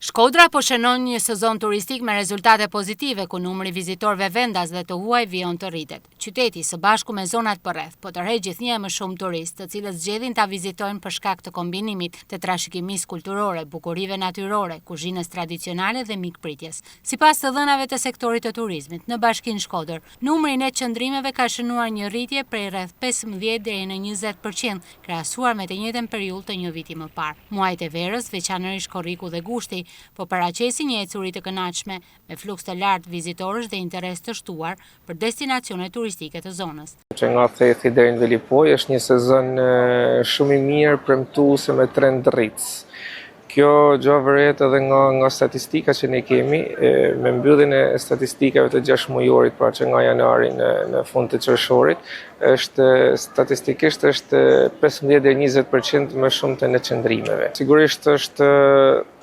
Shkodra po shënon një sezon turistik me rezultate pozitive, ku numri vizitorëve vendas dhe të huaj vijon të rritet. Qyteti së bashku me zonat përreth po tërheq gjithnjë më shumë turistë, të cilët zgjedhin ta vizitojnë për shkak të kombinimit të trashëgimisë kulturore, bukurive natyrore, kuzhinës tradicionale dhe mikpritjes. Sipas të dhënave të sektorit të turizmit në Bashkinë Shkodër, numri i qëndrimeve ka shënuar një rritje prej rreth 15 deri në 20%, krahasuar me të njëjtën periudhë të një viti më parë. Muajt e verës, veçanërisht korriku dhe gushti, po paraqisin një ecuri të kënaqshme me fluks të lartë vizitorësh dhe interes të shtuar për destinacione turistike të zonës. Që nga Thethi deri në Velipoj është një sezon shumë i mirë, premtuese me trend rritës. Kjo gjë vëret edhe nga statistika që ne kemi, me mbylljen e statistikave të 6 muajorit, pra që nga janari në fund të qershorit, statistikisht është 15 deri 20% më shumë të qëndrimeve. Sigurisht është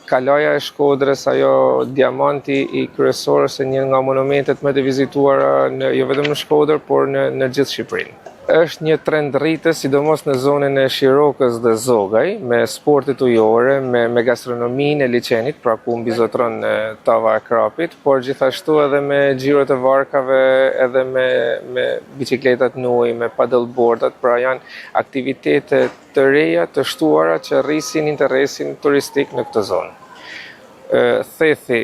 Kalaja e Shkodrës, ajo diamanti i kryesor, ose një nga monumentet më të vizituara jo vetëm në Shkodër, por në gjithë Shqipërinë. Është një trend rritës, sidomos në zonën e Shirokës dhe Zogaj, me sportet ujore, me gastronominë e liçenit, pra ku mbizotron tava e krapit, por gjithashtu edhe me xhirot e varkave, edhe me bicikletat në ujë, me paddleboardat, pra janë aktivitete të reja të shtuara që rrisin interesin turistik në këtë zonë. Thethi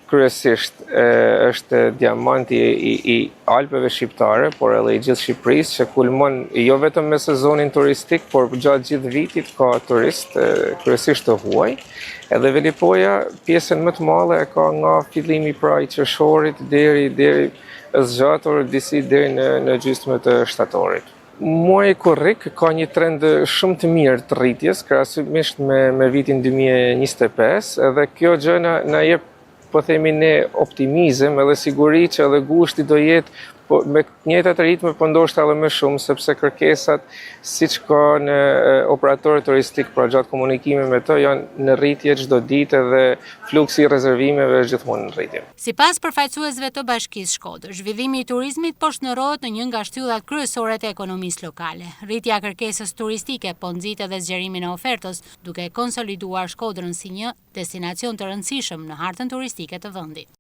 kryesisht është diamanti i Alpeve shqiptare, por edhe i gjithë Shqipërisë, që kulmon jo vetëm me sezonin turistik, por gjatë gjithë vitit ka turist, kryesisht të huaj. Edhe Velipoja, pjesën më të madhe e ka nga fillimi pra i qershorit deri zgjatur disi deri në gjysmën e shtatorit. Muaji korrik ka një trend shumë të mirë të rritjes, krahasimisht me vitin 2025, edhe kjo gjë na jep, po themi ne, optimizëm edhe siguri që edhe gushti do jetë me njëjtat ritme, po ndoshta edhe më shumë, sepse kërkesat siç ka në operatorët turistik, pra gjatë komunikimit me të, janë në rritje çdo ditë dhe fluksi i rezervimeve është gjithmonë në rritje. Sipas përfaqësuesve të Bashkisë Shkodër, zhvillimi i turizmit po shndërrohet në një nga shtyllat kryesore të ekonomisë lokale. Rritja e kërkesës turistike po nxit edhe zgjerimin e ofertës, duke konsoliduar Shkodrën si një destinacion të rëndësishëm në hartën turistike të vendit.